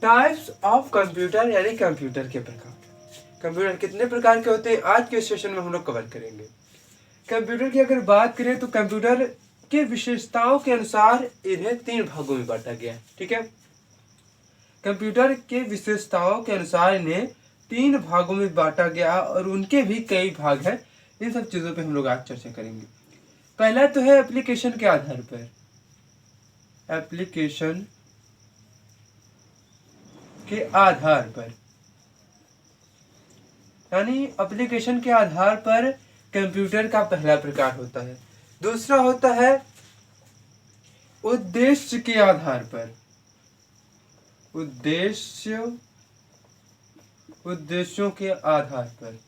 Types of computer यानी computer के प्रकार। कंप्यूटर कितने प्रकार के होते हैं आज के सेशन में हम लोग कवर करेंगे। कंप्यूटर की अगर बात करें तो कंप्यूटर के विशेषताओं के अनुसार इन्हें 3 भागों में बांटा गया है। ठीक है, कंप्यूटर के विशेषताओं के अनुसार इन्हें 3 भागों में बांटा गया और उनके भी कई भाग हैं। इन सब चीजों पे हम लोग आज चर्चा करेंगे। पहला तो है एप्लीकेशन के आधार पर। एप्लीकेशन के आधार पर यानी एप्लीकेशन के आधार पर कंप्यूटर का पहला प्रकार होता है। दूसरा होता है उद्देश्य के आधार पर। उद्देश्यों के आधार पर।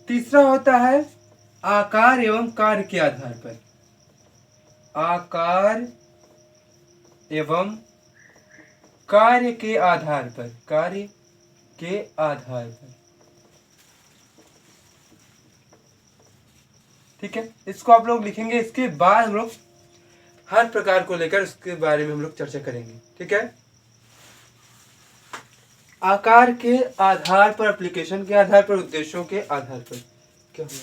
तीसरा होता है आकार एवं कार्य के आधार पर। आकार एवं कार्य के आधार पर। ठीक है, इसको आप लोग लिखेंगे। इसके बाद हम लोग हर प्रकार को लेकर उसके बारे में हम लोग चर्चा करेंगे। ठीक है, आकार के आधार पर, एप्लीकेशन के आधार पर, उद्देश्यों के आधार पर। क्या हुआ?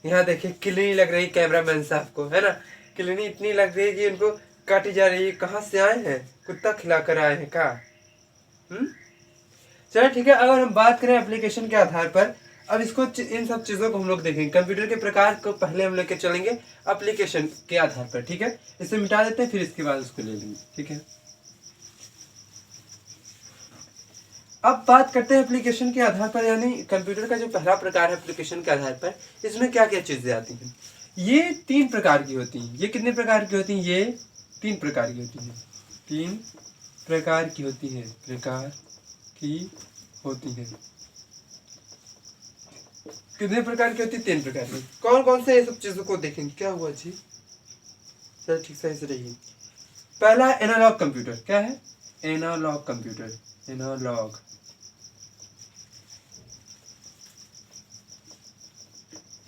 यहाँ देखिए किलनी लग रही कैमरामैन साहब को, है ना। किलनी इतनी लग रही है कि उनको काटी जा रही है। कहाँ से आए हैं? कुत्ता खिलाकर आए हैं का? चलो ठीक है, अगर हम बात करें एप्लीकेशन के आधार पर, अब इसको इन सब चीजों को हम लोग देखेंगे। कंप्यूटर के प्रकार को पहले हम लेकर चलेंगे एप्लीकेशन के आधार पर। ठीक है, इसे मिटा देते हैं, फिर इसके बाद उसको ले लेंगे। ठीक है, अब बात करते हैं एप्लीकेशन के आधार पर, यानी कंप्यूटर का जो पहला प्रकार है एप्लीकेशन के आधार पर, इसमें क्या क्या चीजें आती हैं। ये 3 प्रकार की होती हैं। ये कितने प्रकार की होती हैं? ये 3 प्रकार की होती हैं। 3 प्रकार की होती हैं। कितने प्रकार की होती है? 3 प्रकार की। कौन कौन से ये सब चीजों को देखेंगे। क्या हुआ जी? सर ठीक से रहिए। पहला एनालॉग कंप्यूटर। क्या है? Analogue computer. एनालॉग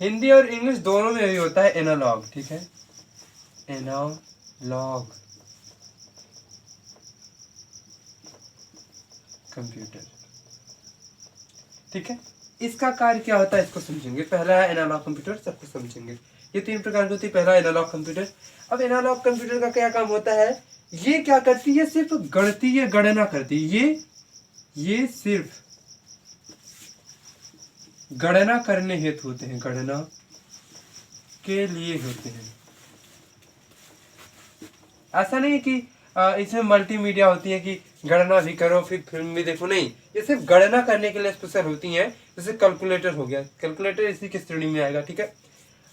हिंदी और इंग्लिश दोनों में भी होता है एनालॉग। ठीक है, एनालॉग कंप्यूटर। ठीक है, इसका कार्य क्या होता है इसको समझेंगे। पहला है एनालॉग कंप्यूटर, सबको समझेंगे। ये 3 प्रकार की होती है। पहला एनालॉग कंप्यूटर। अब एनालॉग कंप्यूटर का क्या काम होता है? ये क्या करती है? सिर्फ गणितीय गणना करती है। ये सिर्फ गणना करने हेतु होते हैं, गणना के लिए होते हैं। ऐसा नहीं कि इसमें मल्टीमीडिया होती है कि गणना भी करो फिर फिल्म भी देखो, नहीं। ये सिर्फ गणना करने के लिए स्पेशल होती हैं। जैसे कैलकुलेटर हो गया, कैलकुलेटर इसी की श्रेणी में आएगा। ठीक है,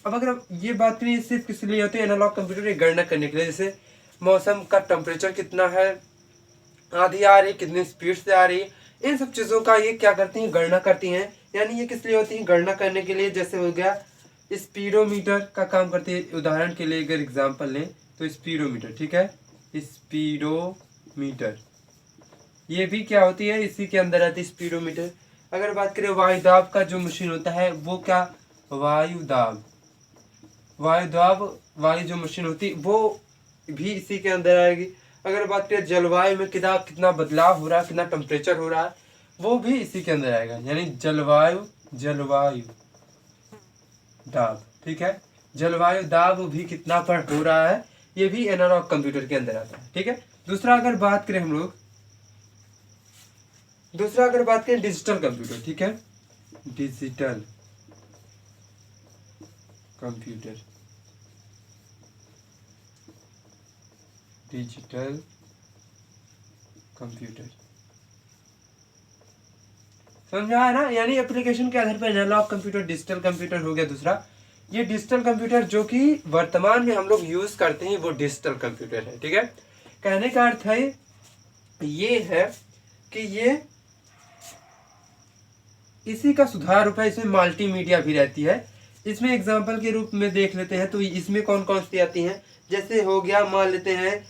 अब अगर हम ये बात करें सिर्फ किस लिए होते हैं एनालॉग कंप्यूटर, ये गणना करने के लिए। जैसे मौसम का टेम्परेचर कितना है, आंधी आ रही, कितनी स्पीड से आ रही है, इन सब चीजों का ये क्या करती हैं? गणना करती हैं। यानी ये किस लिए होती है? गणना करने के लिए। जैसे हो गया स्पीडोमीटर का काम करती है। उदाहरण के लिए अगर एग्जाम्पल लें तो स्पीडोमीटर। ठीक है, स्पीडोमीटर ये भी क्या होती है? इसी के अंदर आती है स्पीडोमीटर। अगर बात करें वायुदाब का जो मशीन होता है, वो क्या? वायुदाब वाली जो मशीन होती है वो भी इसी के अंदर आएगी। अगर बात करें जलवायु में कितना बदलाव हो रहा है, कितना टेम्परेचर हो रहा है, वो भी इसी के अंदर आएगा। यानी जलवायु दाब। ठीक है, जलवायु दाब भी कितना पर हो रहा है, ये भी एनालॉग कंप्यूटर के अंदर आता है। ठीक है, दूसरा अगर बात करें डिजिटल कंप्यूटर। ठीक है, डिजिटल कंप्यूटर। समझा है ना। यानी एप्लीकेशन के आधार पर एनालॉग कंप्यूटर, डिजिटल कंप्यूटर हो गया दूसरा। ये डिजिटल कंप्यूटर जो कि वर्तमान में हम लोग यूज करते हैं, वो डिजिटल कंप्यूटर है। ठीक है, कहने का अर्थ है ये है कि ये इसी का सुधार रूप है। इसमें मल्टीमीडिया भी रहती है। इसमें एग्जाम्पल के रूप में देख लेते हैं तो इसमें कौन कौन सी आती हैं। जैसे हो गया, मान लेते हैं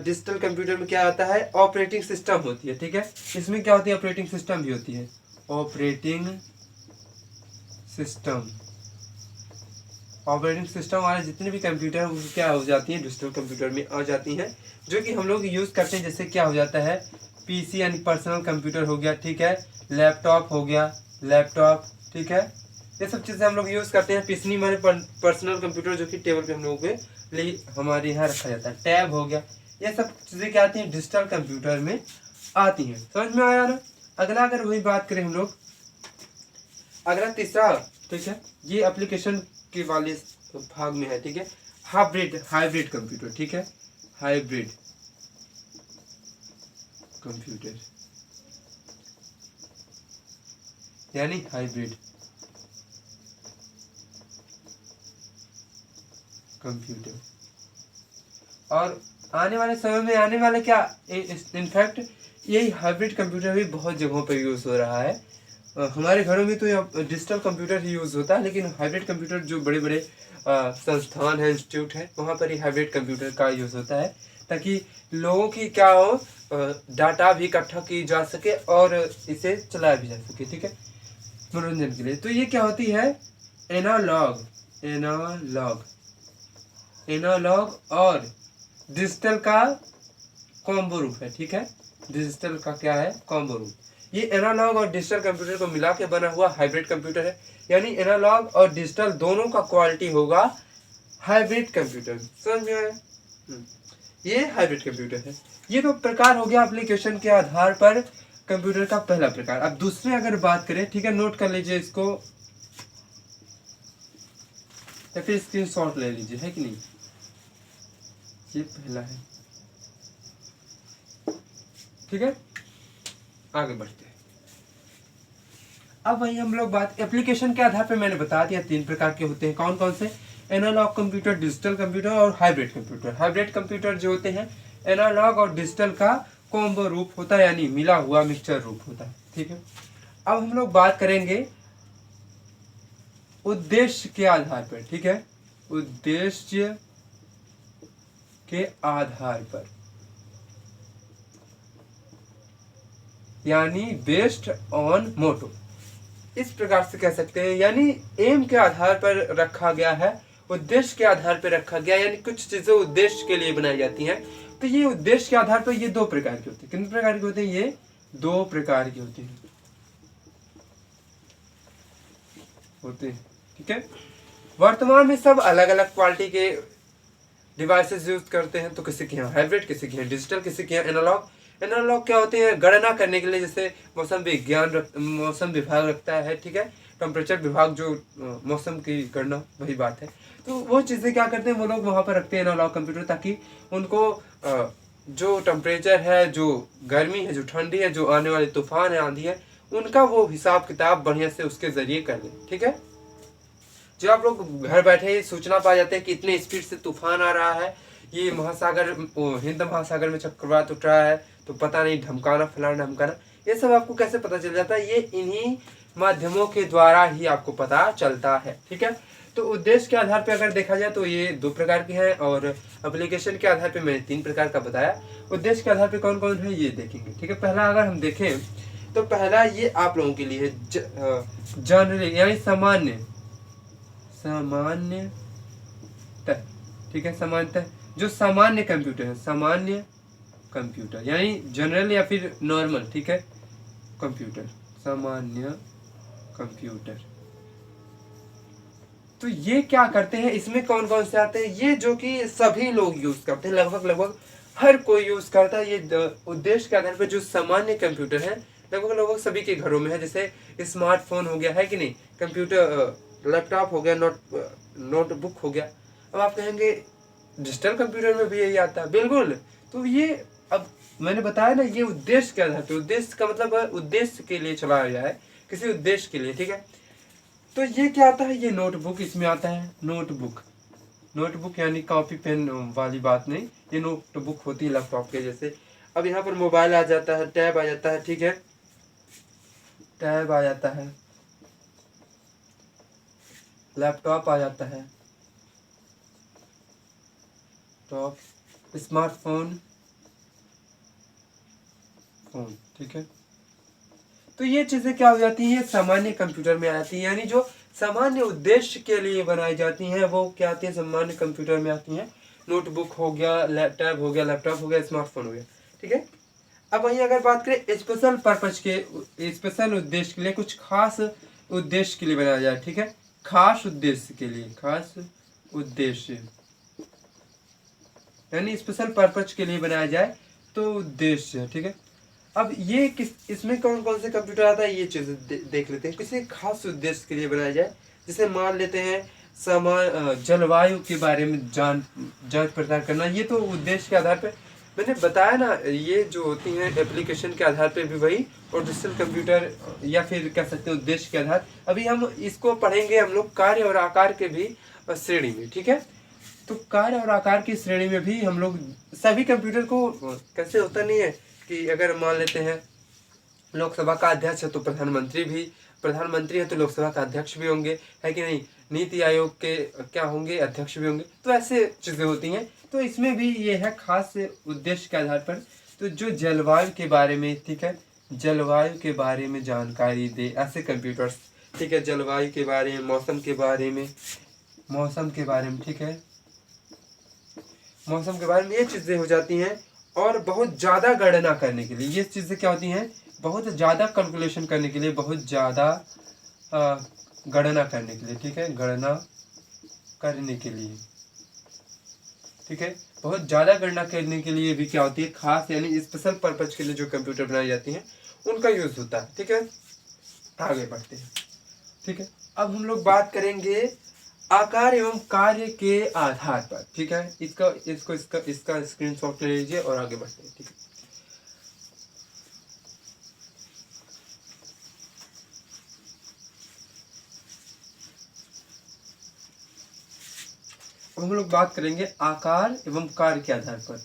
डिजिटल कंप्यूटर में क्या आता है? ऑपरेटिंग सिस्टम होती है। ठीक है, इसमें क्या होती है? ऑपरेटिंग सिस्टम भी होती है। ऑपरेटिंग सिस्टम, ऑपरेटिंग सिस्टम वाले जितने भी कंप्यूटर हैं वो क्या हो जाती हैं, डिजिटल कंप्यूटर में आ जाती हैं, जो कि हम लोग यूज़ करते हैं। जैसे क्या हो जाता है, पीसी यानी पर्सनल कंप्यूटर हो गया, ठीक है, लैपटॉप हो गया, लैपटॉप, ठीक है, ये सब चीज़ें हम लोग यूज़ करते हैं। पीसी माने पर्सनल कंप्यूटर, जो कि टेबल पे हम लोगों के लिए हमारे यहाँ रखा जाता है। टैब हो गया, ये सब चीज़ें क्या आती हैं, डिजिटल कंप्यूटर में आती हैं। समझ में आया ना। अगला अगर वही बात करें हम लोग, अगला तीसरा, ठीक है, ये एप्लीकेशन के वाले भाग में है, ठीक है, हाइब्रिड कंप्यूटर, ठीक है, हाइब्रिड कंप्यूटर यानी हाइब्रिड कंप्यूटर। और आने वाले समय में आने वाले क्या, इनफैक्ट यही हाइब्रिड कंप्यूटर भी बहुत जगहों पर यूज़ हो रहा है। हमारे घरों में तो डिजिटल कंप्यूटर ही यूज़ होता है, लेकिन हाइब्रिड कंप्यूटर जो बड़े बड़े संस्थान हैं, इंस्टीट्यूट है, वहाँ पर ही हाइब्रिड कंप्यूटर का यूज़ होता है, ताकि लोगों की क्या हो, डाटा भी इकट्ठा की जा सके और इसे चलाया भी जा सके, ठीक है, मनोरंजन के लिए। तो ये क्या होती है, एनालॉग एनालॉग एनालॉग और डिजिटल का कॉम्बो रूप है, ठीक है, डिजिटल का क्या है, कॉम्बो रूप। ये एनालॉग और डिजिटल कंप्यूटर को मिला के बना हुआ हाइब्रिड कंप्यूटर है, यानी एनालॉग और डिजिटल दोनों का क्वालिटी होगा हाइब्रिड कंप्यूटर। समझ में आया। ये हाइब्रिड कंप्यूटर है। ये तो प्रकार हो गया एप्लीकेशन के आधार पर कंप्यूटर का पहला प्रकार। अब दूसरे अगर बात करें, ठीक है, नोट कर लीजिए इसको या फिर स्क्रीनशॉट ले लीजिए, है कि नहीं। ये पहला है, ठीक है, आगे बढ़ते हैं। अब वही हम लोग बात एप्लीकेशन के आधार पर मैंने बता दिया, तीन प्रकार के होते हैं। कौन कौन से, एनालॉग कंप्यूटर, डिजिटल कंप्यूटर और हाइब्रिड कंप्यूटर। हाइब्रिड कंप्यूटर जो होते हैं एनालॉग और डिजिटल का कॉम्बो रूप होता है, यानी मिला हुआ मिक्सचर रूप होता है, ठीक है। अब हम लोग बात करेंगे उद्देश्य के आधार पर, ठीक है, उद्देश्य के आधार पर, यानी बेस्ड ऑन मोटो, इस प्रकार से कह सकते हैं। यानी एम के आधार पर रखा गया है, उद्देश्य के आधार पर रखा गया, यानी कुछ चीजें उद्देश्य के लिए बनाई जाती हैं। तो ये उद्देश्य के आधार पर ये दो प्रकार के होते हैं। कितने प्रकार के होते हैं, ये दो प्रकार के होते हैं, ठीक है। वर्तमान में सब अलग अलग क्वालिटी के डिवाइसेस यूज करते हैं। तो किसी के यहाँ हाइब्रिड, किसी के यहाँ डिजिटल, किसी के यहाँ एनालॉग। एनालॉग क्या होते हैं, गणना करने के लिए, जैसे मौसम विभाग रखता है, ठीक है, टेम्परेचर विभाग जो मौसम की गणना, वही बात है। तो वो चीज़ें क्या करते हैं, वो लोग वहाँ पर रखते हैं एनालॉग कंप्यूटर, ताकि उनको जो टेम्परेचर है, जो गर्मी है, जो ठंडी है, जो आने वाले तूफान है, आंधी है, उनका वो हिसाब किताब बढ़िया से उसके जरिए कर लें, ठीक है। जो आप लोग घर बैठे ही सूचना पा जाते हैं कि इतने स्पीड से तूफान आ रहा है, ये महासागर, हिंद महासागर में चक्रवात उठ रहा है, तो पता नहीं ढमकाना फलाना ढमकाना, ये सब आपको कैसे पता चल जाता है, ये इन्हीं माध्यमों के द्वारा ही आपको पता चलता है, ठीक है। तो उद्देश्य के आधार पर अगर देखा जाए तो ये दो प्रकार के हैं, और एप्लीकेशन के आधार पर मैंने तीन प्रकार का बताया। उद्देश्य के आधार पर कौन कौन है ये देखेंगे, ठीक है। पहला अगर हम देखें तो पहला ये आप लोगों के लिए है जनरली, यानी सामान्य, ठीक है, सामान्यतः जो सामान्य कंप्यूटर है, सामान्य कंप्यूटर यानी जनरल या फिर नॉर्मल, ठीक है, कंप्यूटर, सामान्य कंप्यूटर। तो ये क्या करते हैं, इसमें कौन कौन से आते हैं, ये जो कि सभी लोग यूज करते हैं, लगभग हर कोई यूज करता है। ये उद्देश्य के आधार पर जो सामान्य कंप्यूटर है लगभग सभी के घरों में है। जैसे स्मार्टफोन हो गया, है कि नहीं, कंप्यूटर, लैपटॉप हो गया, नोटबुक हो गया। अब आप कहेंगे डिजिटल कंप्यूटर में भी यही आता है, बिल्कुल। तो ये अब मैंने बताया ना, ये उद्देश्य के आधार पर, उद्देश्य का मतलब उद्देश्य के लिए चलाया जाए, किसी उद्देश्य के लिए, ठीक है। तो ये क्या आता है, ये नोटबुक इसमें आता है। नोटबुक यानी कॉपी पेन वाली बात नहीं, ये नोटबुक होती है लैपटॉप के जैसे। अब यहाँ पर मोबाइल आ जाता है, टैब आ जाता है, ठीक है, टैब आ जाता है, लैपटॉप आ जाता है, टॉप, स्मार्टफोन, फोन, ठीक है। तो ये चीजें क्या हो जाती है, सामान्य कंप्यूटर में आ जाती है, यानी जो सामान्य उद्देश्य के लिए बनाई जाती हैं वो क्या आती है, सामान्य कंप्यूटर में आती हैं। नोटबुक हो गया, लैपटॉप हो गया, स्मार्टफोन हो गया, ठीक है। अब वहीं अगर बात करें स्पेशल पर्पज के, स्पेशल उद्देश्य के लिए, कुछ खास उद्देश्य के लिए बनाया जाए, ठीक है। खास उद्देश्य के लिए, खास उद्देश्य यानी स्पेशल पर्पज के लिए बनाया जाए तो उद्देश्य, ठीक है। अब ये किस, इसमें कौन कौन से कंप्यूटर आता है ये चीज देख लेते हैं। किसी खास उद्देश्य के लिए बनाया जाए, जैसे मान लेते हैं जलवायु के बारे में जांच पड़ताल करना, ये तो उद्देश्य के आधार पर मैंने बताया ना, ये जो होती हैं एप्लीकेशन के आधार पे भी वही, और डिजिटल कंप्यूटर या फिर कह सकते हैं उद्देश्य के आधार। अभी हम इसको पढ़ेंगे हम लोग कार्य और आकार के भी श्रेणी में, ठीक है। तो कार्य और आकार की श्रेणी में भी हम लोग सभी कंप्यूटर को, कैसे होता नहीं है कि अगर मान लेते हैं लोकसभा का अध्यक्ष है तो प्रधानमंत्री है तो लोकसभा का अध्यक्ष भी होंगे, है कि नहीं। नीति आयोग के क्या होंगे, अध्यक्ष भी होंगे, तो ऐसे चीजें होती हैं। तो इसमें भी ये है खास उद्देश्य के आधार पर, तो जो जलवायु के बारे में, ठीक है, जलवायु के बारे में जानकारी दे, ऐसे कंप्यूटर्स, ठीक है। जलवायु के बारे में, मौसम के बारे में, ठीक है, मौसम के बारे में ये चीजें हो जाती हैं। और बहुत ज्यादा गणना करने के लिए ये चीजें क्या होती हैं, बहुत ज्यादा कैलकुलेशन करने के लिए, बहुत ज्यादा गणना करने के लिए, ठीक है, गणना करने के लिए, ठीक है, बहुत ज्यादा गणना करने के लिए भी क्या होती है, खास यानी स्पेशल पर्पज के लिए जो कंप्यूटर बनाई जाती हैं उनका यूज होता है, ठीक है। आगे बढ़ते हैं, ठीक है। अब हम लोग बात करेंगे आकार एवं कार्य के आधार पर, ठीक है। इसका स्क्रीनशॉट ले लीजिए और आगे बढ़ते हैं, ठीक है। अब हम लोग बात करेंगे आकार एवं कार्य के आधार पर,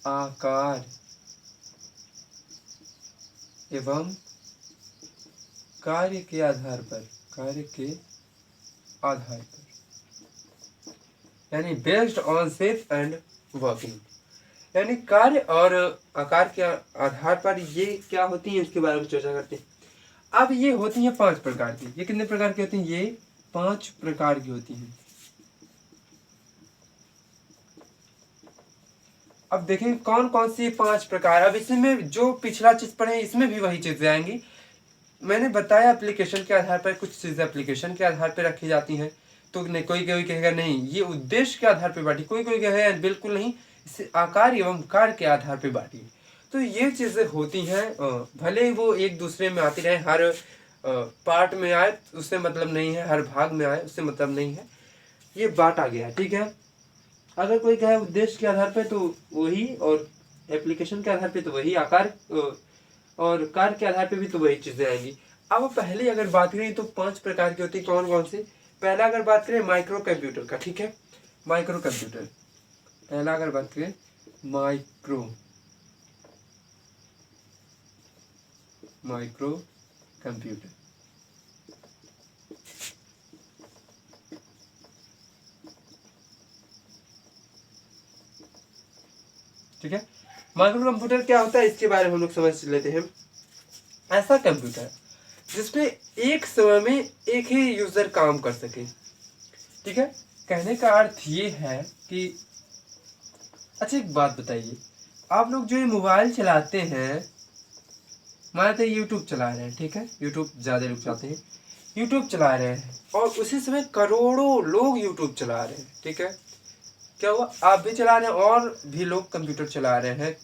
आकार एवं कार्य के आधार पर, यानी based on shape and working, यानी कार्य और आकार के आधार पर ये क्या होती है इसके बारे में चर्चा करते हैं। अब ये होती हैं 5 प्रकार की। ये कितने प्रकार की होती हैं, ये 5 प्रकार की होती हैं। अब देखें कौन कौन सी 5 प्रकार। अब इसमें जो पिछला चीज पढ़े इसमें भी वही चीजें आएंगी। मैंने बताया एप्लीकेशन के आधार पर, कुछ चीजें एप्लीकेशन के आधार पर रखी जाती हैं, तो नहीं, कोई कहेगा नहीं ये उद्देश्य के आधार पर बांटी, कोई कहेगा बिल्कुल नहीं, इसे आकार एवं कार्य के आधार पर बांटी। तो ये चीजें होती हैं, भले वो एक दूसरे में आती रहे, हर पार्ट में आए उससे मतलब नहीं है, हर भाग में आए उससे मतलब नहीं है, ये बांटा गया है, ठीक है। अगर कोई कहे उद्देश्य के आधार पर तो वही, और एप्लीकेशन के आधार पर तो वही, आकार और कार्य के आधार पर भी तो वही चीजें आएंगी। अब पहले अगर बात करें तो 5 प्रकार की होती है, कौन कौन सी। पहला अगर बात करें माइक्रो कंप्यूटर का, ठीक है, माइक्रो कंप्यूटर। पहला अगर बात करें माइक्रो कंप्यूटर, ठीक है। माइक्रो कंप्यूटर क्या होता है इसके बारे में हम लोग समझ लेते हैं। ऐसा कंप्यूटर जिसमें एक समय में एक ही यूजर काम कर सके, ठीक है। कहने का अर्थ ये है कि, अच्छा एक बात बताइए, आप लोग जो ये मोबाइल चलाते हैं, मानते यूट्यूब चला रहे हैं, ठीक है, यूट्यूब ज्यादा लोग चलाते हैं, यूट्यूब चला रहे हैं और उसी समय करोड़ों लोग यूट्यूब चला रहे हैं, ठीक है। क्या हुआ, आप भी चला रहे हैं और भी लोग कंप्यूटर चला रहे हैं,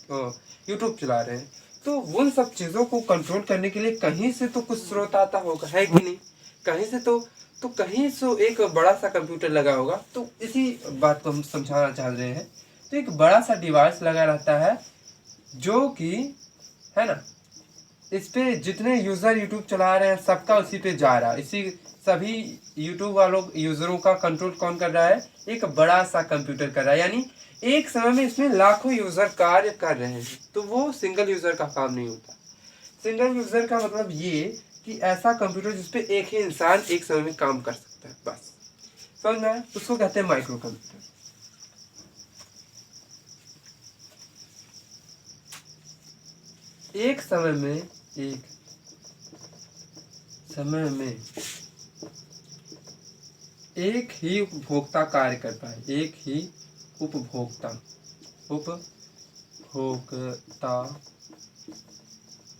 यूट्यूब चला रहे हैं, तो उन सब चीजों को कंट्रोल करने के लिए कहीं से तो कुछ स्रोत आता होगा, है कि नहीं। कहीं से तो कहीं से एक बड़ा सा कंप्यूटर लगा होगा। तो इसी बात को हम समझाना चाह रहे हैं। तो एक बड़ा सा डिवाइस लगा रहता है जो कि, है ना, इस पे जितने यूजर यूट्यूब चला रहे हैं सबका उसी पे जा रहा है, इसी सभी यूट्यूब वालों यूजरों का कंट्रोल कौन कर रहा है, एक बड़ा सा कंप्यूटर कर रहा है। यानी एक समय में इसमें लाखों यूजर कार्य कर रहे हैं, तो वो सिंगल यूजर का काम नहीं होता। सिंगल यूजर का मतलब ये कि ऐसा कंप्यूटर जिसपे एक ही इंसान एक समय में काम कर सकता है, बस समझ में आया, उसको कहते हैं माइक्रो कंप्यूटर। एक समय में एक ही उपभोक्ता कार्य कर पाए, एक ही उपभोक्ता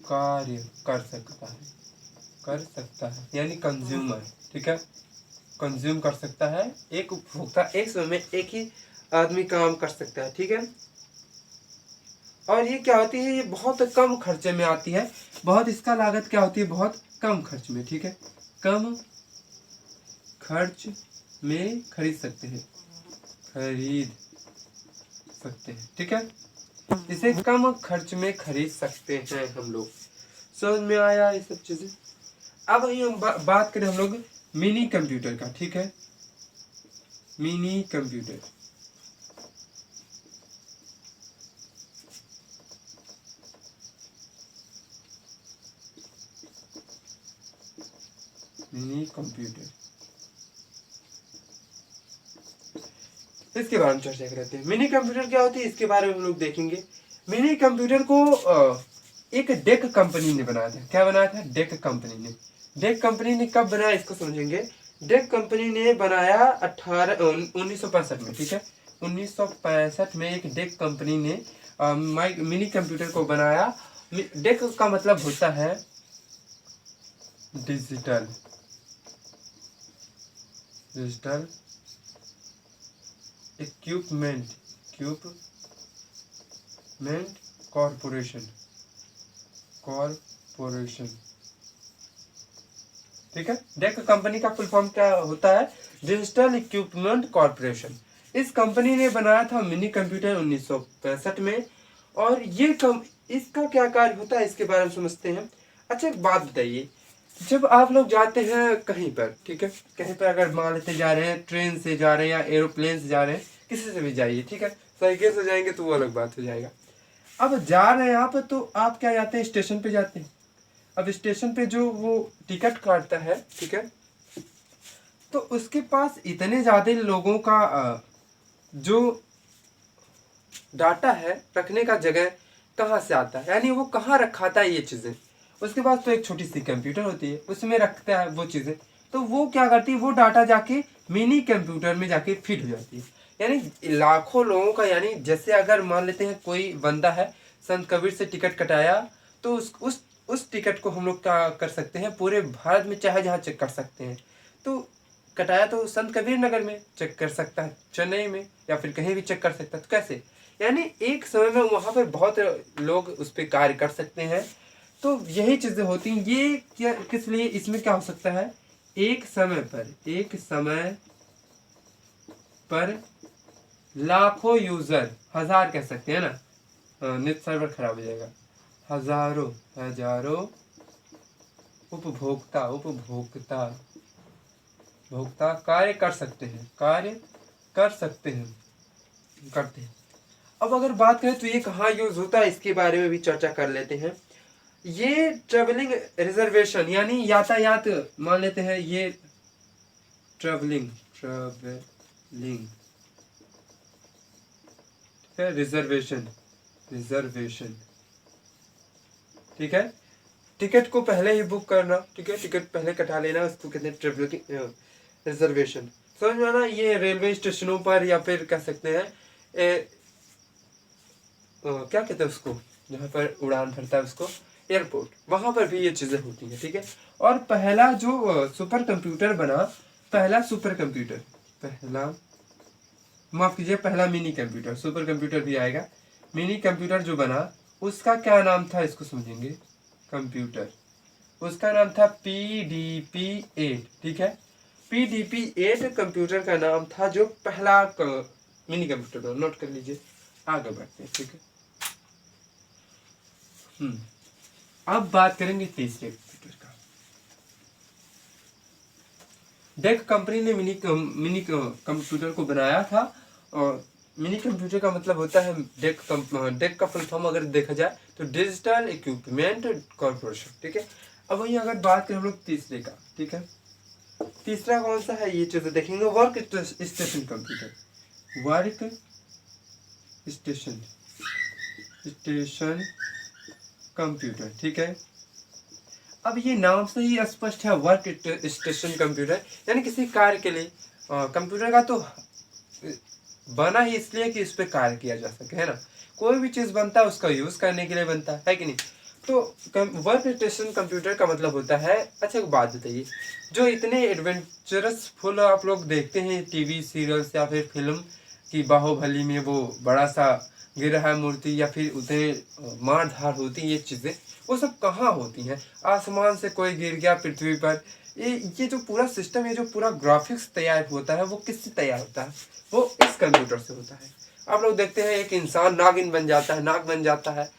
कार्य कर सकता है यानी कंज्यूमर, ठीक है, कंज्यूम कर सकता है। एक उपभोक्ता एक समय में एक ही आदमी काम कर सकता है, ठीक है। और ये क्या होती है, ये बहुत कम खर्चे में आती है, बहुत इसका लागत क्या होती है, बहुत कम खर्च में, ठीक है, कम खर्च में खरीद सकते हैं, ठीक है, इसे कम खर्च में खरीद सकते हैं हम लोग। समझ में आया ये सब चीजें। अब हम बात करें हम लोग मिनी कंप्यूटर का, ठीक है, मिनी कंप्यूटर। मिनी कंप्यूटर इसके बारे में चर्चा करते हैं। मिनी कंप्यूटर क्या होती है इसके बारे में हम लोग देखेंगे। मिनी कंप्यूटर को एक डेक कंपनी ने बनाया था। क्या बनाया था? डेक कंपनी ने। डेक कंपनी ने कब बनाया इसको समझेंगे। डेक कंपनी ने बनाया 1965 में, ठीक है, 1965 में एक डेक कंपनी ने मिनी कंप्यूटर को बनाया। डेक का मतलब होता है डिजिटल इक्विपमेंट कॉर्पोरेशन, ठीक है। डेक कंपनी का फुल फॉर्म क्या होता है? Digital equipment corporation. इस कंपनी ने बनाया था मिनी कंप्यूटर 1965 में। और ये इसका क्या कार्य होता है इसके बारे में समझते हैं। अच्छा एक बात बताइए, जब आप लोग जाते हैं कहीं पर, ठीक है, कहीं पर अगर मान लेते जा रहे हैं, ट्रेन से जा रहे हैं या एरोप्लेन से जा रहे हैं, किसी से भी जाइए, ठीक है, साइकिल से जाएंगे तो वो अलग बात हो जाएगा। अब जा रहे हैं आप तो आप क्या जाते हैं, स्टेशन पे जाते हैं। अब स्टेशन पे जो वो टिकट काटता है, ठीक है, तो उसके पास इतने ज्यादा लोगों का जो डाटा है, रखने का जगह कहाँ से आता है, यानी वो कहाँ रखाता है ये चीजें। उसके पास तो एक छोटी सी कंप्यूटर होती है, उसमें रखता है वो चीजें। तो वो क्या करती है, वो डाटा जाके मिनी कंप्यूटर में जाके फिट हो जाती है। यानी लाखों लोगों का, यानी जैसे अगर मान लेते हैं कोई बंदा है, संत कबीर से टिकट कटाया, तो उस टिकट को हम लोग क्या कर सकते हैं, पूरे भारत में चाहे जहाँ चेक कर सकते हैं। तो कटाया तो संत कबीर नगर में चेक कर सकता है, चेन्नई में, या फिर कहीं भी चेक कर सकता है। तो कैसे, यानी एक समय में वहां पर बहुत लोग उस पर कार्य कर सकते हैं। तो यही चीजें होती हैं। ये क्या, किस लिए, इसमें क्या हो सकता है, एक समय पर लाखों यूजर, हजार कह सकते हैं ना, नेट सर्वर खराब हो जाएगा, हजारों उपभोक्ता कार्य कर सकते हैं, करते हैं। अब अगर बात करें तो ये कहाँ यूज होता है इसके बारे में भी चर्चा कर लेते हैं। ये ट्रेवलिंग रिजर्वेशन यानी यातायात, मान लेते हैं ये ट्रेवलिंग रिजर्वेशन, ठीक है, टिकट को पहले ही बुक करना, ठीक है, टिकट पहले कटा लेना, उसको कहते हैं ट्रेवलिंग रिजर्वेशन। समझ में आना। ये रेलवे स्टेशनों पर, या फिर कह सकते हैं क्या कहते हैं उसको, जहाँ पर उड़ान भरता है उसको, एयरपोर्ट, वहां पर भी ये चीजें होती हैं, ठीक है। और पहला जो सुपर कंप्यूटर बना, माफ कीजिए, पहला मिनी कंप्यूटर, सुपर कंप्यूटर भी आएगा, मिनी कंप्यूटर जो बना उसका क्या नाम था इसको समझेंगे। कंप्यूटर, उसका नाम था PDP-8, ठीक है, PDP-8 कंप्यूटर का नाम था, जो पहला मिनी कंप्यूटर था। नोट कर लीजिए, आगे बढ़ते हैं, ठीक है। अब बात करेंगे तीसरे कंप्यूटर का। डेक कंपनी ने मिनी कंप्यूटर को बनाया था। और मिनी कंप्यूटर का मतलब होता है डेक का फुल फॉर्म अगर देखा जाए तो डिजिटल इक्विपमेंट कॉर्पोरेशन, ठीक है। अब वही अगर बात करें हम लोग तीसरे का, ठीक है, तीसरा कौन सा है ये चीजें देखेंगे। Work station computer, work station computer, ठीक है। अब ये नाम से ही स्पष्ट है, वर्क स्टेशन कंप्यूटर, यानी किसी कार्य के लिए कंप्यूटर का तो बना ही इसलिए कि इस पे कार्य किया जा सके, है ना। कोई भी चीज़ बनता है उसका यूज़ करने के लिए बनता है कि नहीं। तो वर्क स्टेशन कंप्यूटर का मतलब होता है, अच्छा एक बात बताइए, जो इतने एडवेंचरस फुल आप लोग देखते हैं टीवी सीरियल्स या फिर फिल्म की बाहुबली में वो बड़ा सा गिर रहा है मूर्ति, या फिर उतने मार धार होती हैं ये चीज़ें, वो सब कहाँ होती हैं? आसमान से कोई गिर गया पृथ्वी पर। ये जो पूरा सिस्टम, ये जो पूरा ग्राफिक्स तैयार होता है वो किससे तैयार होता है? वो इस कंप्यूटर से होता है। आप लोग देखते हैं एक इंसान नागिन बन जाता है, नाग बन जाता है,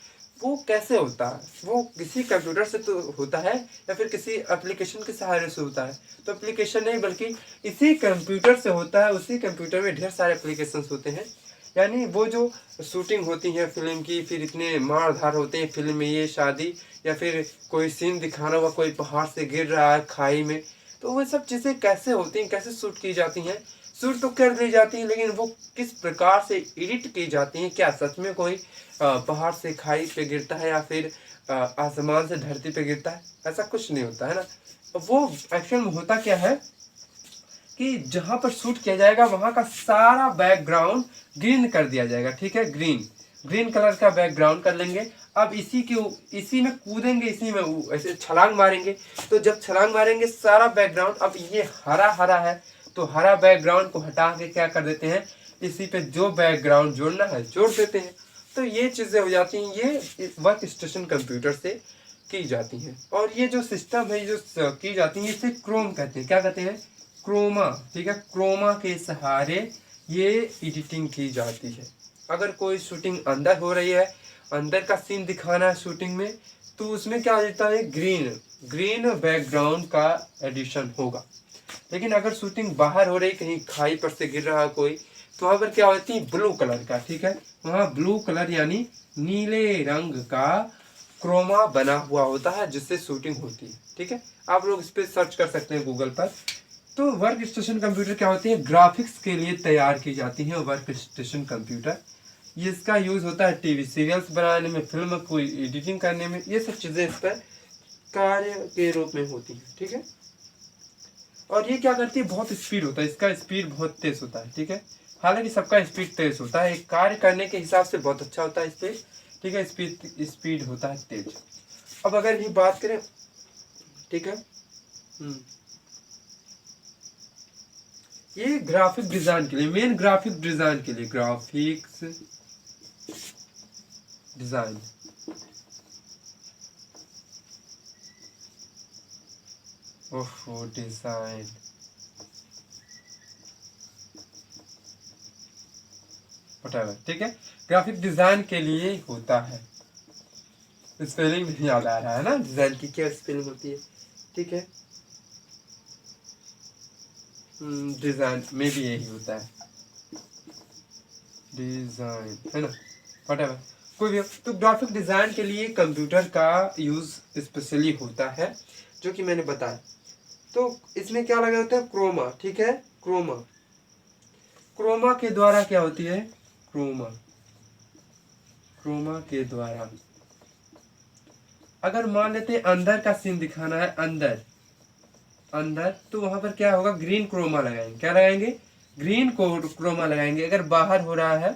वो कैसे होता है? वो किसी कंप्यूटर से तो होता है या फिर किसी एप्लीकेशन के सहारे से होता है। तो एप्लीकेशन नहीं बल्कि इसी कंप्यूटर से होता है। उसी कंप्यूटर में ढेर सारे एप्लीकेशंस होते हैं। यानी वो जो शूटिंग होती है फिल्म की, फिर इतने मार धार होते हैं फिल्म में, ये शादी या फिर कोई सीन दिखाना हुआ, कोई पहाड़ से गिर रहा है खाई में, तो वो सब चीज़ें कैसे होती हैं, कैसे शूट की जाती हैं? शूट तो कर ली जाती हैं, लेकिन वो किस प्रकार से एडिट की जाती हैं? क्या सच में कोई पहाड़ से खाई पे गिरता है या फिर आसमान से धरती पे गिरता है? ऐसा कुछ नहीं होता है ना। वो एक्चुअल में होता क्या है कि जहां पर शूट किया जाएगा वहां का सारा बैकग्राउंड ग्रीन कर दिया जाएगा, ठीक है। ग्रीन कलर का बैकग्राउंड कर लेंगे। अब इसी में कूदेंगे, इसी में ऐसे छलांग मारेंगे। तो जब छलांग मारेंगे सारा बैकग्राउंड, अब ये हरा हरा है तो हरा बैकग्राउंड को हटा के क्या कर देते हैं, इसी पे जो बैकग्राउंड जोड़ना है जोड़ देते हैं। तो ये चीज़ें हो जाती हैं, ये वर्क स्टेशन कंप्यूटर से की जाती हैं। और ये जो सिस्टम है जो की जाती है इसे क्रोम कहते हैं। क्या कहते हैं? क्रोमा, ठीक है। क्रोमा के सहारे ये एडिटिंग की जाती है। अगर कोई शूटिंग अंदर हो रही है, अंदर का सीन दिखाना है शूटिंग में, तो उसमें क्या होता है, ग्रीन बैकग्राउंड का एडिशन होगा। लेकिन अगर शूटिंग बाहर हो रही, कहीं खाई पर से गिर रहा कोई, तो वहां पर क्या होती है, ब्लू कलर का, ठीक है। वहां ब्लू कलर यानी नीले रंग का क्रोमा बना हुआ होता है जिससे शूटिंग होती है, ठीक है। आप लोग इस पर सर्च कर सकते हैं गूगल पर। तो वर्क स्टेशन कंप्यूटर क्या होती है, ग्राफिक्स के लिए तैयार की जाती है वर्क स्टेशन कंप्यूटर। इसका यूज होता है टीवी सीरियल्स बनाने में, फिल्म को एडिटिंग करने में, ये सब चीजें इस पर कार्य के रूप में होती है, ठीक है। और ये क्या करती है, बहुत स्पीड होता है, इसका स्पीड बहुत तेज होता है, ठीक है। हालांकि सबका स्पीड तेज होता है, कार्य करने के हिसाब से बहुत अच्छा होता है स्पीड, ठीक है। स्पीड होता है तेज। अब अगर ये बात करें, ठीक है, ये ग्राफिक डिजाइन के लिए, मेन ग्राफिक डिजाइन के लिए, ग्राफिक्स डिजाइन, ओहो डिजाइन, वhatever, ठीक है। ग्राफिक डिजाइन के लिए होता है। स्पेलिंग नहीं याद आ रहा है ना, डिजाइन की क्या स्पेलिंग होती है, ठीक है। डिजाइन में भी यही होता है, डिजाइन, है ना, वhatever, कोई भी हो। तो ग्राफिक डिजाइन के लिए कंप्यूटर का यूज स्पेशली होता है, जो कि मैंने बताया। तो इसमें क्या लगा होता है, क्रोमा, ठीक है। क्रोमा के द्वारा क्या होती है, क्रोमा के द्वारा अगर मान लेते हैं अंदर का सीन दिखाना है, अंदर तो वहां पर क्या होगा, ग्रीन क्रोमा लगाएंगे। क्या लगाएंगे, ग्रीन क्रोमा लगाएंगे। अगर बाहर हो रहा है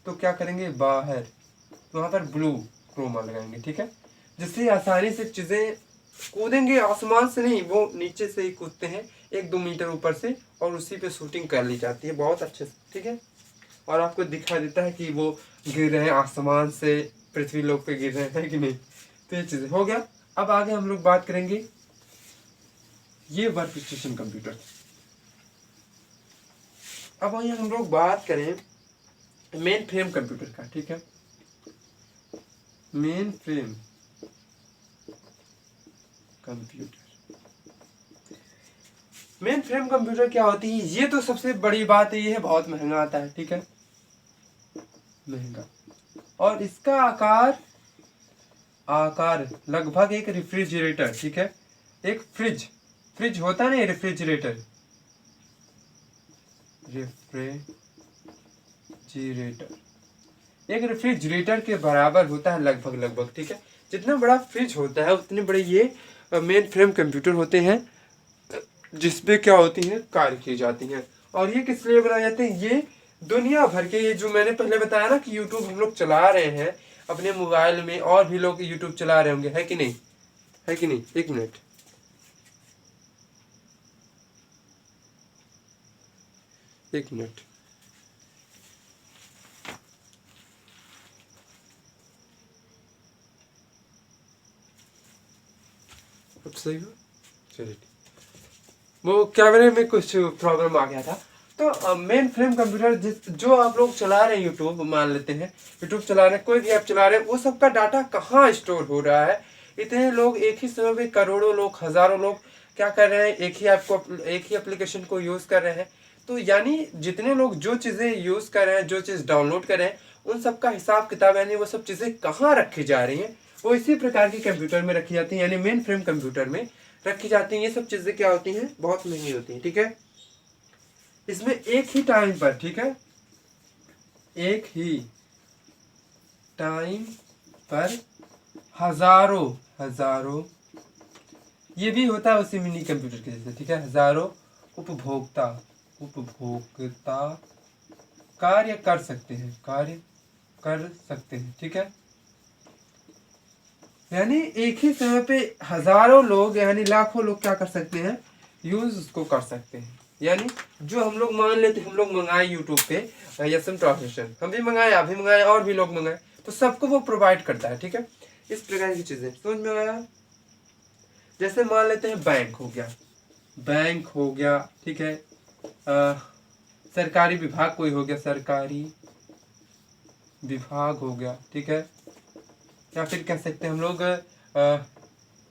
तो क्या करेंगे, बाहर, तो वहां पर ब्लू क्रोमा लगाएंगे, ठीक है। जिससे आसानी से चीजें कूदेंगे, आसमान से नहीं, वो नीचे से ही कूदते हैं 1-2 मीटर ऊपर से, और उसी पे शूटिंग कर ली जाती है बहुत अच्छे से, ठीक है। और आपको दिखा देता है कि वो गिर रहे हैं आसमान से, पृथ्वी लोक पे गिर रहे हैं कि नहीं। तो ये चीजें हो गया। अब आगे हम लोग बात करेंगे ये वर्क स्टेशन कंप्यूटर। अब वहीं हम लोग बात करें मेन फ्रेम कंप्यूटर का, ठीक है। मेन फ्रेम कंप्यूटर क्या होती है, ये तो सबसे बड़ी बात है, ये है बहुत महंगा आता है, ठीक है, महंगा। और इसका आकार लगभग एक रेफ्रिजरेटर, ठीक है। एक फ्रिज होता है ना, रेफ्रिजरेटर एक रेफ्रिजरेटर के बराबर होता है लगभग, ठीक है। जितना बड़ा फ्रिज होता है उतने बड़े ये मेन फ्रेम कंप्यूटर होते हैं, जिसपे क्या होती हैं, कार्य की जाती हैं। और ये किस लिए बनाए जाते हैं? ये दुनिया भर के, ये जो मैंने पहले बताया ना कि यूट्यूब हम लोग चला रहे हैं अपने मोबाइल में, और भी लोग यूट्यूब चला रहे होंगे, है कि नहीं? है कि नहीं? एक मिनट, एक मिनट। अब सही हो? चलिए, वो कैमरे में कुछ प्रॉब्लम आ गया था। तो मेन फ्रेम कंप्यूटर जो आप लोग चला रहे हैं, यूट्यूब मान लेते हैं, यूट्यूब चला रहे हैं, कोई भी ऐप चला रहे हैं, वो सबका डाटा कहाँ स्टोर हो रहा है? इतने लोग एक ही समय में, करोड़ों लोग, हजारों लोग क्या कर रहे हैं? एक ही ऐप को, एक ही एप्लीकेशन को यूज कर रहे हैं। तो यानी जितने लोग जो चीजें यूज कर रहे हैं, जो चीज डाउनलोड कर रहे हैं, उन सबका हिसाब किताब, यानी वो सब चीजें कहाँ रखी जा रही हैं, वो इसी प्रकार के कंप्यूटर में रखी जाती है, यानी मेन फ्रेम कंप्यूटर में रखी जाती हैं। ये सब चीजें क्या होती हैं? बहुत महंगी होती हैं, ठीक है। इसमें एक ही टाइम पर, ठीक है, एक ही टाइम पर हजारों हजारों, ये भी होता है उसी मिनी कंप्यूटर के जैसे, ठीक है, हजारों उपभोक्ता उपभोक्ता कार्य कर सकते हैं, कार्य कर सकते हैं, ठीक है। यानी एक ही समय पे हजारों लोग, यानी लाखों लोग क्या कर सकते हैं? यूज उसको कर सकते हैं। यानी जो हम लोग मान लेते, हम लोग मंगाए यूट्यूब पे यसम ट्रांसलेशन, हम भी मंगाए, आप भी मंगाए, और भी लोग मंगाए, तो सबको वो प्रोवाइड करता है, ठीक है। इस प्रकार की चीजें समझ में आया? जैसे मान लेते हैं बैंक हो गया, बैंक हो गया, ठीक है, सरकारी विभाग कोई हो गया, सरकारी विभाग हो गया, ठीक है, या फिर कह सकते हैं हम लोग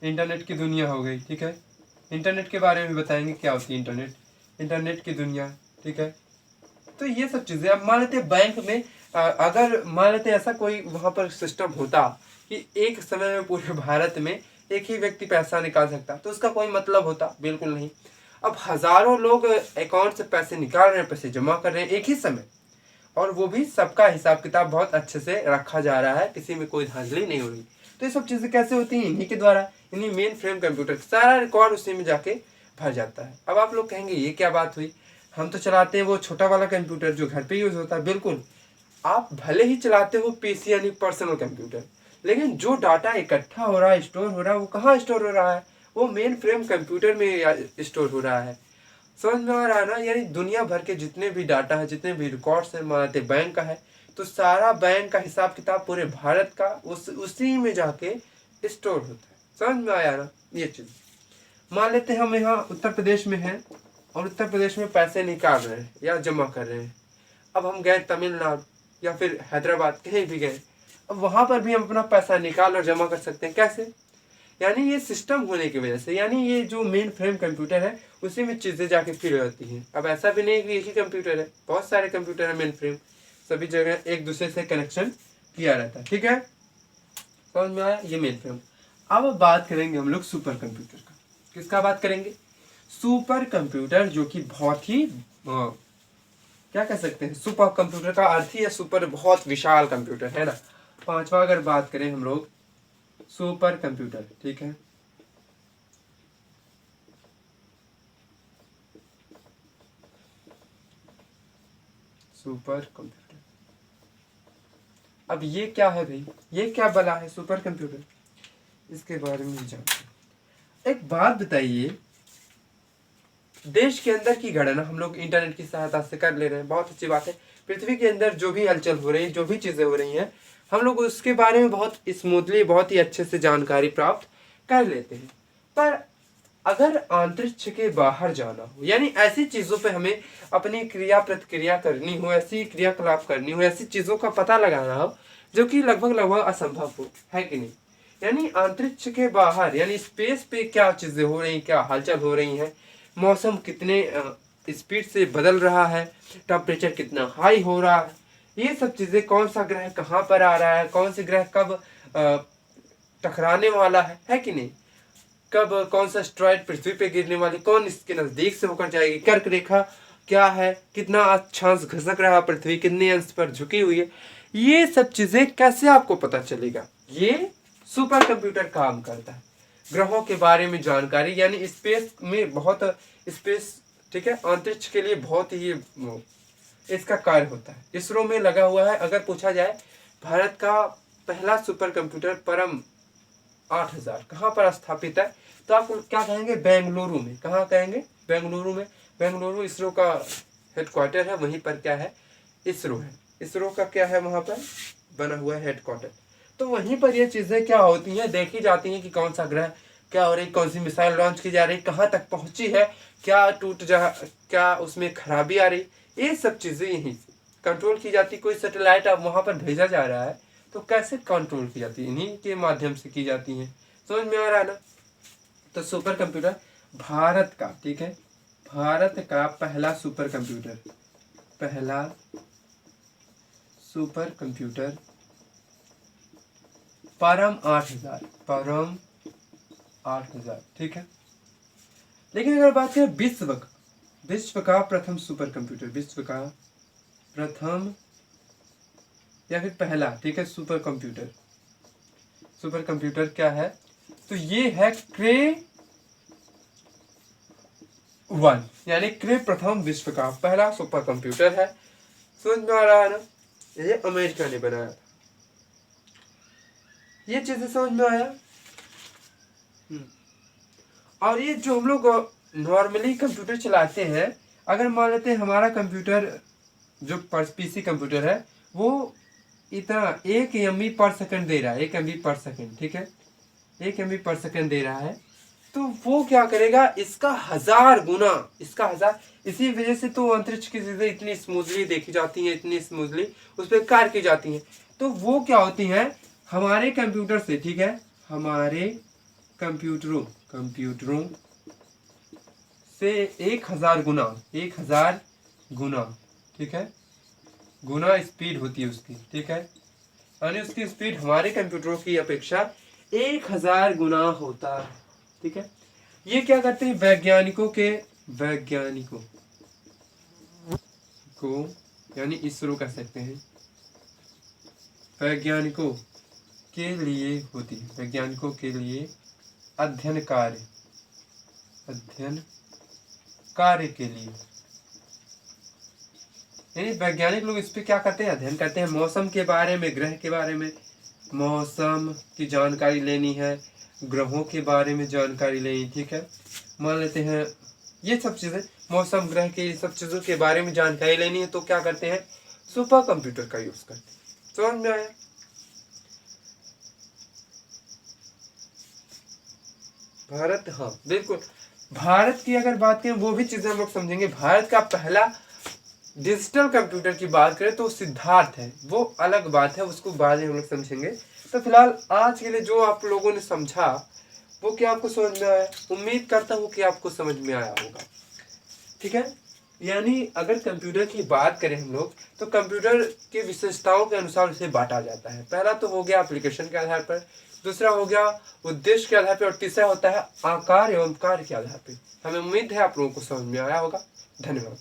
इंटरनेट की दुनिया हो गई, ठीक है। इंटरनेट के बारे में बताएंगे क्या होती है इंटरनेट, इंटरनेट की दुनिया, ठीक है। तो ये सब चीजें, अब मान लेते हैं बैंक में अगर मान लेते हैं ऐसा कोई वहां पर सिस्टम होता कि एक समय में पूरे भारत में एक ही व्यक्ति पैसा निकाल सकता, तो उसका कोई मतलब होता? बिल्कुल नहीं। अब हजारों लोग अकाउंट से पैसे निकाल रहे हैं, पैसे जमा कर रहे हैं एक ही समय, और वो भी सबका हिसाब किताब बहुत अच्छे से रखा जा रहा है, किसी में कोई धांधली नहीं हो रही। तो ये सब चीजें कैसे होती हैं? इन्हीं के द्वारा, इन्हीं मेन फ्रेम कंप्यूटर, सारा रिकॉर्ड उसी में जाके भर जाता है। अब आप लोग कहेंगे ये क्या बात हुई, हम तो चलाते हैं वो छोटा वाला कंप्यूटर जो घर पे यूज होता है। बिल्कुल, आप भले ही चलाते हो पीसी यानी पर्सनल कंप्यूटर, लेकिन जो डाटा इकट्ठा हो रहा है, स्टोर हो रहा है, वो कहाँ स्टोर हो रहा है? वो मेन फ्रेम कंप्यूटर में स्टोर हो रहा है। समझ में आ रहा है ना? यानी दुनिया भर के जितने भी डाटा है, जितने भी रिकॉर्ड्स है, मानते बैंक का है, तो सारा बैंक का हिसाब किताब पूरे भारत का उसी में जाके स्टोर होता है। समझ में आया ना ये चीज? मान लेते हैं हम यहाँ उत्तर प्रदेश में हैं, और उत्तर प्रदेश में पैसे निकाल रहे हैं या जमा कर रहे हैं। अब हम गए तमिलनाडु या फिर हैदराबाद, कहीं भी गए, अब वहां पर भी हम अपना पैसा निकाल और जमा कर सकते हैं। कैसे? यानी ये सिस्टम होने की वजह से, यानी ये जो मेन फ्रेम कंप्यूटर है उसी में चीजें जाके फिर होती हैं। अब ऐसा भी नहीं कि एक ही कंप्यूटर है, बहुत सारे कंप्यूटर है मेन फ्रेम, सभी जगह एक दूसरे से कनेक्शन किया रहता है, ठीक है। समझ में आया? ये मेन फ्रेम। अब बात करेंगे हम लोग सुपर कंप्यूटर का। किसका बात करेंगे? सुपर कंप्यूटर, जो कि बहुत ही क्या कह सकते हैं, सुपर कंप्यूटर का अर्थ ही है सुपर, बहुत विशाल कंप्यूटर है ना। पांचवा अगर बात करें हम लोग सुपर कंप्यूटर, ठीक है, सुपर कंप्यूटर। अब ये क्या है भाई, ये क्या बला है सुपर कंप्यूटर, इसके बारे में जानते हैं। एक बात बताइए, देश के अंदर की गणना हम लोग इंटरनेट की सहायता से कर ले रहे हैं, बहुत अच्छी बात है। पृथ्वी के अंदर जो भी हलचल हो रही है, जो भी चीजें हो रही हैं, हम लोग उसके बारे में बहुत स्मूथली, बहुत ही अच्छे से जानकारी प्राप्त कर लेते हैं। पर अगर अंतरिक्ष के बाहर जाना हो, यानी ऐसी चीजों पे हमें अपनी क्रिया प्रतिक्रिया करनी हो, ऐसी क्रियाकलाप करनी हो, ऐसी चीजों का पता लगाना हो जो कि लगभग लगभग असंभव हो, है कि नहीं? यानी अंतरिक्ष के बाहर, यानी स्पेस पे क्या चीजें हो रही, क्या हलचल हो रही है, मौसम कितने स्पीड से बदल रहा है, टेम्परेचर कितना हाई हो रहा है, ये सब चीजें, कौन सा ग्रह कहाँ पर आ रहा है, कौन से ग्रह कब टकराने वाला है कि नहीं, कब कौन सा एस्टेरॉयड पृथ्वी पे गिरने वाली, कौन इसके नजदीक से होकर जाएगी, कर्क रेखा क्या है, कितना अक्षांश घसक रहा है पृथ्वी, कितने अंश पर झुकी हुई है, ये सब चीजें कैसे आपको पता चलेगा? ये सुपर कंप्यूटर काम करता है। ग्रहों के बारे में जानकारी, यानी स्पेस में बहुत, स्पेस ठीक है। अंतरिक्ष के लिए बहुत ही इसका कार्य होता है, इसरो में लगा हुआ है। अगर पूछा जाए भारत का पहला सुपर कंप्यूटर परम 8000 कहाँ पर स्थापित है, तो आप क्या कहेंगे, बेंगलुरु में। कहाँ कहेंगे, बेंगलुरु में। बेंगलुरु इसरो का हेडक्वार्टर है, वहीं पर क्या है, इसरो है। इसरो का क्या है, वहां पर बना हुआ है हेडक्वार्टर। तो वहीं पर ये चीजें क्या होती हैं, देखी जाती हैं कि कौन सा ग्रह क्या हो रही, कौन सी मिसाइल लॉन्च की जा रही, कहाँ तक पहुंची है, क्या क्या उसमें खराबी आ रही, ये सब चीजें यहीं से कंट्रोल की जाती। कोई सैटेलाइट अब वहां पर भेजा जा रहा है तो कैसे कंट्रोल की जाती है, इन्हीं के माध्यम से की जाती है। समझ में आ रहा है ना। तो सुपर कंप्यूटर भारत का, ठीक है, भारत का पहला सुपर कंप्यूटर, पहला सुपर कंप्यूटर परम 8000, परम 8000, ठीक है। लेकिन अगर बात करें विश्व का प्रथम सुपर कंप्यूटर, विश्व का प्रथम या फिर पहला, ठीक है, सुपर कंप्यूटर क्या है, तो ये है क्रे 1, यानी क्रे प्रथम विश्व का पहला सुपर कंप्यूटर है। समझ में आ रहा है ना। ये अमेरिका ने बनाया था। ये चीजें समझ में आया। और ये जो हम लोग नॉर्मली कंप्यूटर चलाते हैं, अगर मान लेते हैं हमारा कंप्यूटर जो पीसी कंप्यूटर है वो इतना 1 MB पर सेकंड दे रहा है, 1 MB पर सेकंड, ठीक है, 1 MB पर सेकंड दे रहा है, तो वो क्या करेगा, इसका 1000 गुना, इसका 1000। इसी वजह से तो अंतरिक्ष की चीजें इतनी स्मूथली देखी जाती हैं, इतनी स्मूथली उस पर कार्य की जाती हैं। तो वो क्या होती हैं हमारे कंप्यूटर से, ठीक है, हमारे कंप्यूटरों से 1000 गुना, 1000 गुना, ठीक है, गुना स्पीड होती है उसकी, ठीक है, यानी उसकी स्पीड हमारे कंप्यूटरों की अपेक्षा 1000 गुना होता है, ठीक है। ये क्या करते हैं, वैज्ञानिकों को यानी इसरो कह सकते हैं, वैज्ञानिकों के लिए होती है, वैज्ञानिकों के लिए अध्ययन कार्य के लिए, यानी वैज्ञानिक लोग इस पे क्या करते हैं, अध्ययन करते हैं। मौसम के बारे में, ग्रह के बारे में मौसम की जानकारी लेनी है, ग्रहों के बारे में जानकारी लेनी, ठीक है, मान लेते हैं ये सब चीजें, मौसम, ग्रह के ये सब चीजों के बारे में जानकारी लेनी है, तो क्या करते हैं, सुपर कंप्यूटर का यूज करते हैं। समझ में आया। भारत, हाँ बिल्कुल, भारत की अगर बात करें वो भी चीजें हम लोग समझेंगे। भारत का पहला डिजिटल कंप्यूटर की बात करें तो सिद्धार्थ है, वो अलग बात है, उसको बाद में हम लोग समझेंगे। तो फिलहाल आज के लिए जो आप लोगों ने समझा वो क्या आपको समझ में आया, उम्मीद करता हूँ कि आपको समझ में आया होगा, ठीक है। यानी अगर कंप्यूटर की बात करें हम लोग तो कंप्यूटर की विशेषताओं के अनुसार उसे बांटा जाता है। पहला तो हो गया एप्लीकेशन के आधार पर, दूसरा हो गया उद्देश्य के आधार पर, और तीसरा होता है आकार एवं कार्य के आधार पर। हमें उम्मीद है आप लोगों को समझ में आया होगा। धन्यवाद।